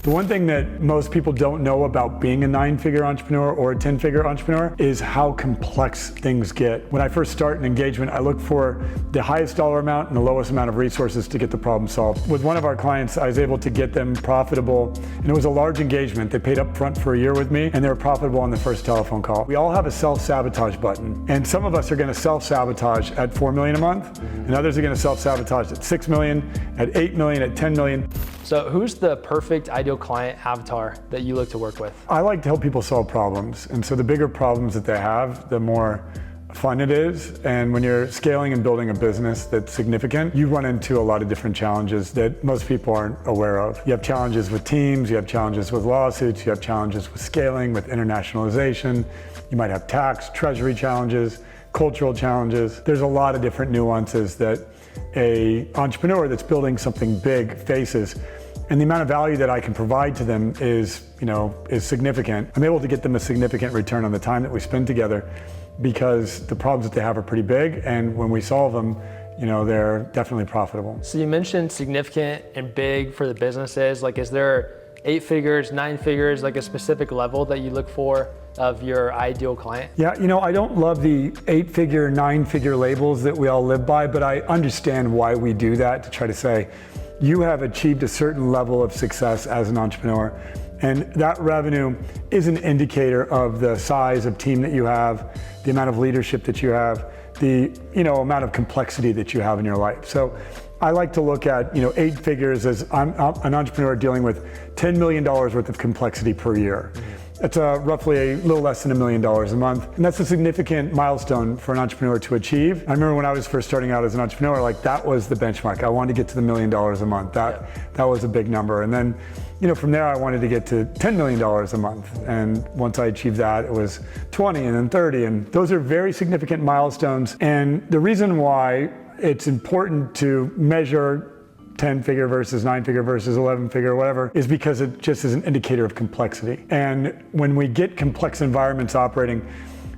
The one thing that most people don't know about being a 9-figure entrepreneur or a 10-figure entrepreneur is how complex things get. When I first start an engagement, I look for the highest dollar amount and the lowest amount of resources to get the problem solved. With one of our clients, I was able to get them profitable, and it was a large engagement. They paid up front for a year with me, and they were profitable on the first telephone call. We all have a self-sabotage button, and some of us are gonna self-sabotage at $4 million a month, and others are gonna self-sabotage at $6 million, at $8 million, at $10 million. So who's the perfect ideal client avatar that you look to work with? I like to help people solve problems. And so the bigger problems that they have, the more fun it is. And when you're scaling and building a business that's significant, you run into a lot of different challenges that most people aren't aware of. You have challenges with teams, you have challenges with lawsuits, you have challenges with scaling, with internationalization. You might have tax, treasury challenges, cultural challenges. There's a lot of different nuances that an entrepreneur that's building something big faces. And the amount of value that I can provide to them is significant. I'm able to get them a significant return on the time that we spend together because the problems that they have are pretty big, and when we solve them, they're definitely profitable. So you mentioned significant and big for the businesses. Like, is there 8 figures, 9 figures, like a specific level that you look for of your ideal client? Yeah, I don't love the 8-figure, 9-figure labels that we all live by, but I understand why we do that, to try to say, you have achieved a certain level of success as an entrepreneur, and that revenue is an indicator of the size of team that you have, the amount of leadership that you have, the amount of complexity that you have in your life. So I like to look at 8 figures as I'm an entrepreneur dealing with $10 million worth of complexity per year. That's roughly a little less than $1 million a month. And that's a significant milestone for an entrepreneur to achieve. I remember when I was first starting out as an entrepreneur, that was the benchmark. I wanted to get to the $1 million a month. That was a big number. And then, from there I wanted to get to $10 million a month. And once I achieved that, it was 20 and then 30. And those are very significant milestones. And the reason why it's important to measure 10-figure versus 9-figure versus 11-figure, whatever, is because it just is an indicator of complexity. And when we get complex environments operating,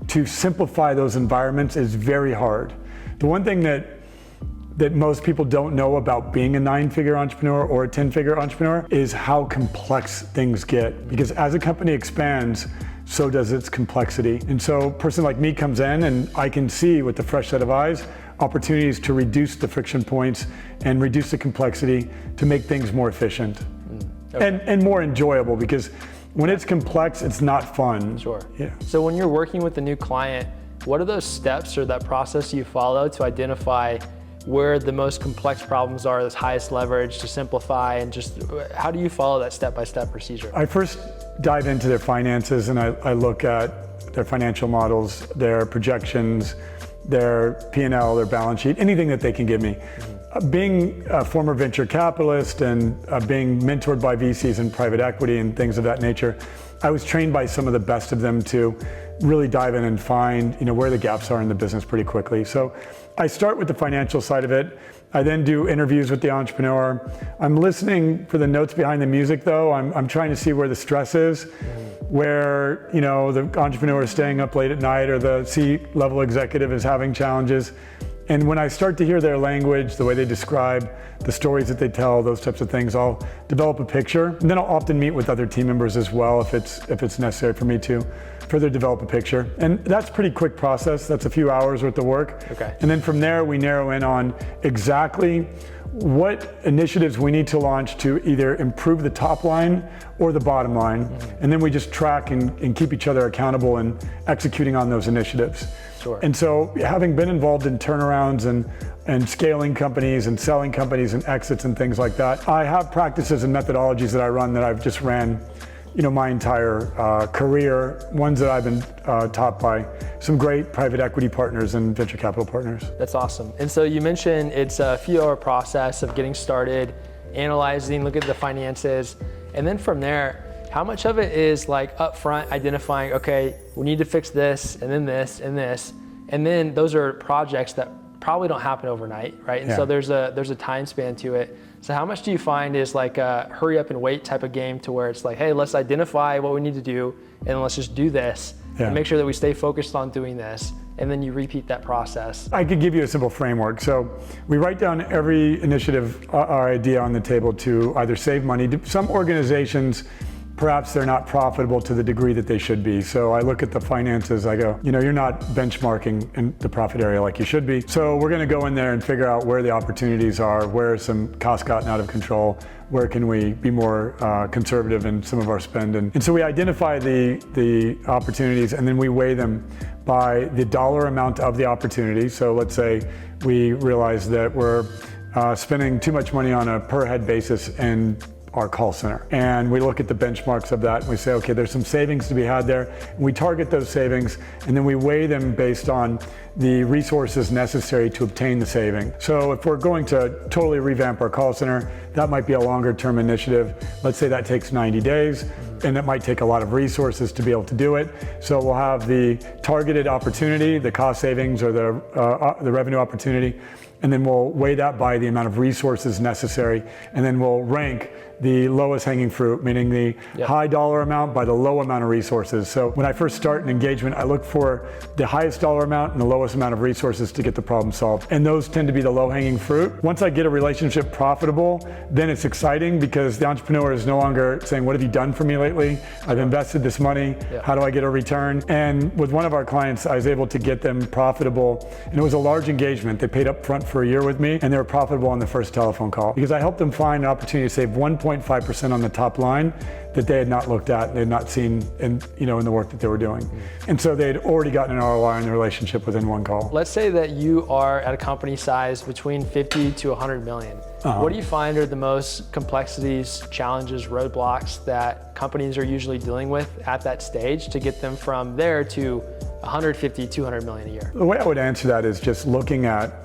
to simplify those environments is very hard. The one thing that most people don't know about being a 9-figure entrepreneur or a 10-figure entrepreneur is how complex things get. Because as a company expands, so does its complexity. And so a person like me comes in and I can see with a fresh set of eyes opportunities to reduce the friction points and reduce the complexity to make things more efficient. Okay. and more enjoyable, because when it's complex, it's not fun. Sure. Yeah. So when you're working with a new client, what are those steps or that process you follow to identify where the most complex problems are, this highest leverage to simplify, and just how do you follow that step-by-step procedure? I first dive into their finances and I look at their financial models, their projections, their P&L, their balance sheet, anything that they can give me. Being a former venture capitalist and being mentored by VCs and private equity and things of that nature, I was trained by some of the best of them to really dive in and find where the gaps are in the business pretty quickly. So I start with the financial side of it. I then do interviews with the entrepreneur. I'm listening for the notes behind the music though. I'm trying to see where the stress is, where the entrepreneur is staying up late at night or the C-level executive is having challenges. And when I start to hear their language, the way they describe, the stories that they tell, those types of things, I'll develop a picture. And then I'll often meet with other team members as well if it's necessary for me to further develop a picture. And that's a pretty quick process. That's a few hours worth of work. Okay. And then from there, we narrow in on exactly what initiatives we need to launch to either improve the top line or the bottom line. And then we just track and keep each other accountable in executing on those initiatives. Sure. And so having been involved in turnarounds and scaling companies and selling companies and exits and things like that, I have practices and methodologies that I run that I've just ran my entire career, ones that I've been taught by some great private equity partners and venture capital partners. That's awesome. And so you mentioned it's a few-hour process of getting started, analyzing, looking at the finances, and then from there, how much of it is like upfront identifying, okay, we need to fix this, and then this, and this, and then those are projects that probably don't happen overnight, right? And so there's a time span to it. So how much do you find is like a hurry up and wait type of game, to where it's like, hey, let's identify what we need to do and let's just do this and make sure that we stay focused on doing this. and then you repeat that process. I could give you a simple framework. So we write down every initiative or idea on the table to either save money. Some organizations, perhaps they're not profitable to the degree that they should be. So I look at the finances, I go, you're not benchmarking in the profit area like you should be. So we're gonna go in there and figure out where the opportunities are, where some costs gotten out of control, where can we be more conservative in some of our spend. And so we identify the opportunities, and then we weigh them by the dollar amount of the opportunity. So let's say we realize that we're spending too much money on a per head basis in our call center. And we look at the benchmarks of that and we say, okay, there's some savings to be had there. And we target those savings, and then we weigh them based on the resources necessary to obtain the saving. So if we're going to totally revamp our call center, that might be a longer term initiative. Let's say that takes 90 days, and it might take a lot of resources to be able to do it. So we'll have the targeted opportunity, the cost savings, or the revenue opportunity, and then we'll weigh that by the amount of resources necessary, and then we'll rank the lowest hanging fruit, meaning the high dollar amount by the low amount of resources. So when I first start an engagement, I look for the highest dollar amount and the lowest amount of resources to get the problem solved. And those tend to be the low hanging fruit. Once I get a relationship profitable, then it's exciting because the entrepreneur is no longer saying, what have you done for me lately? I've invested this money, how do I get a return? And with one of our clients, I was able to get them profitable, and it was a large engagement. They paid up front for a year with me, and they were profitable on the first telephone call because I helped them find an opportunity to save 1.5% on the top line that they had not looked at, they had not seen in the work that they were doing. And so they had already gotten an ROI in the relationship within one call. Let's say that you are at a company size between 50 to 100 million. What do you find are the most complexities, challenges, roadblocks that companies are usually dealing with at that stage to get them from there to 150, 200 million a year? The way I would answer that is just looking at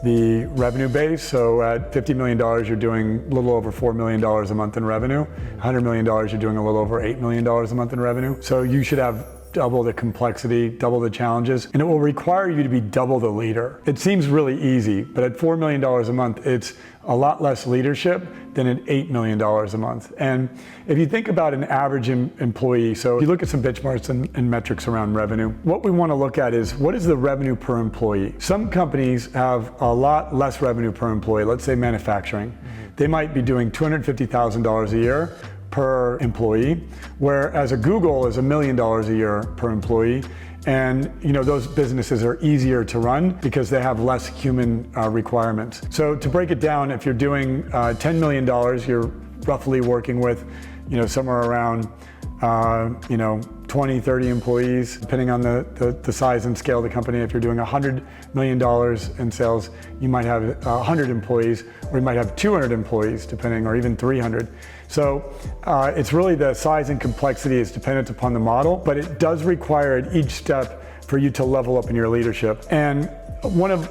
the revenue base. So at $50 million, you're doing a little over $4 million a month in revenue. $100 million, you're doing a little over $8 million a month in revenue. So you should have double the complexity, double the challenges, and it will require you to be double the leader. It seems really easy, but at $4 million a month, it's a lot less leadership than at $8 million a month. And if you think about an average employee, so if you look at some benchmarks and metrics around revenue, what we want to look at is what is the revenue per employee? Some companies have a lot less revenue per employee, let's say manufacturing. They might be doing $250,000 a year per employee, whereas a Google is $1 million a year per employee. And those businesses are easier to run because they have less human requirements. So to break it down, if you're doing $10 million, you're roughly working with somewhere around 20, 30 employees, depending on the size and scale of the company. If you're doing $100 million in sales, you might have 100 employees, or you might have 200 employees, depending, or even 300. So it's really the size and complexity is dependent upon the model, but it does require at each step for you to level up in your leadership. And one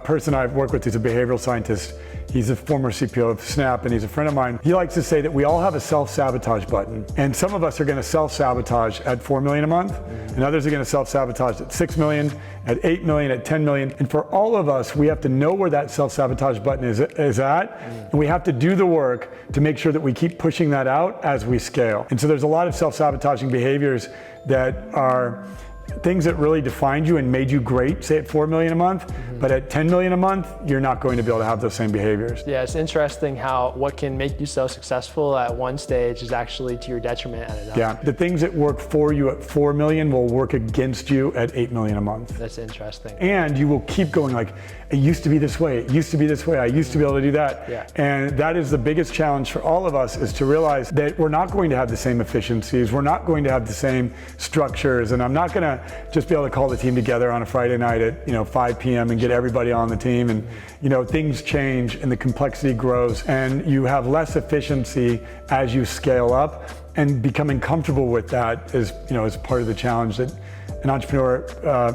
person I've worked with is a behavioral scientist. He's a former CPO of Snap, and he's a friend of mine. He likes to say that we all have a self-sabotage button. And some of us are gonna self-sabotage at 4 million a month, and others are gonna self-sabotage at 6 million, at 8 million, at 10 million. And for all of us, we have to know where that self-sabotage button is at, and we have to do the work to make sure that we keep pushing that out as we scale. And so there's a lot of self-sabotaging behaviors that are things that really defined you and made you great, say at 4 million a month, but at 10 million a month, you're not going to be able to have those same behaviors. Yeah, it's interesting how what can make you so successful at one stage is actually to your detriment at another. Yeah, the things that work for you at 4 million will work against you at 8 million a month. That's interesting. And you will keep going like, it used to be this way, it used to be this way, I used to be able to do that. Yeah. And that is the biggest challenge for all of us, is to realize that we're not going to have the same efficiencies, we're not going to have the same structures, and I'm not gonna just be able to call the team together on a Friday night at 5 p.m. and get everybody on the team. And things change and the complexity grows, and you have less efficiency as you scale up. And becoming comfortable with that is part of the challenge that an entrepreneur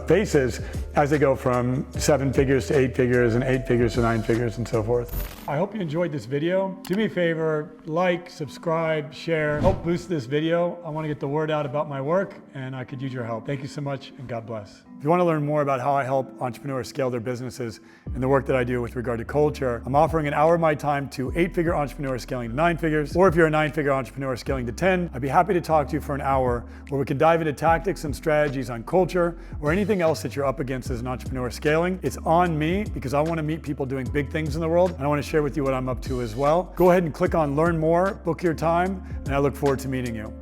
faces as they go from 7 figures to 8 figures and 8 figures to 9 figures and so forth. I hope you enjoyed this video. Do me a favor, like, subscribe, share, help boost this video. I want to get the word out about my work, and I could use your help. Thank you so much, and God bless. If you want to learn more about how I help entrepreneurs scale their businesses and the work that I do with regard to culture, I'm offering an hour of my time to 8-figure entrepreneurs scaling to 9 figures, or if you're a 9-figure entrepreneur scaling to 10, I'd be happy to talk to you for an hour where we can dive into tactics and strategies on culture or anything else that you're up against as an entrepreneur scaling. It's on me because I want to meet people doing big things in the world, and I want to share with you what I'm up to as well. Go ahead and click on Learn More, book your time, and I look forward to meeting you.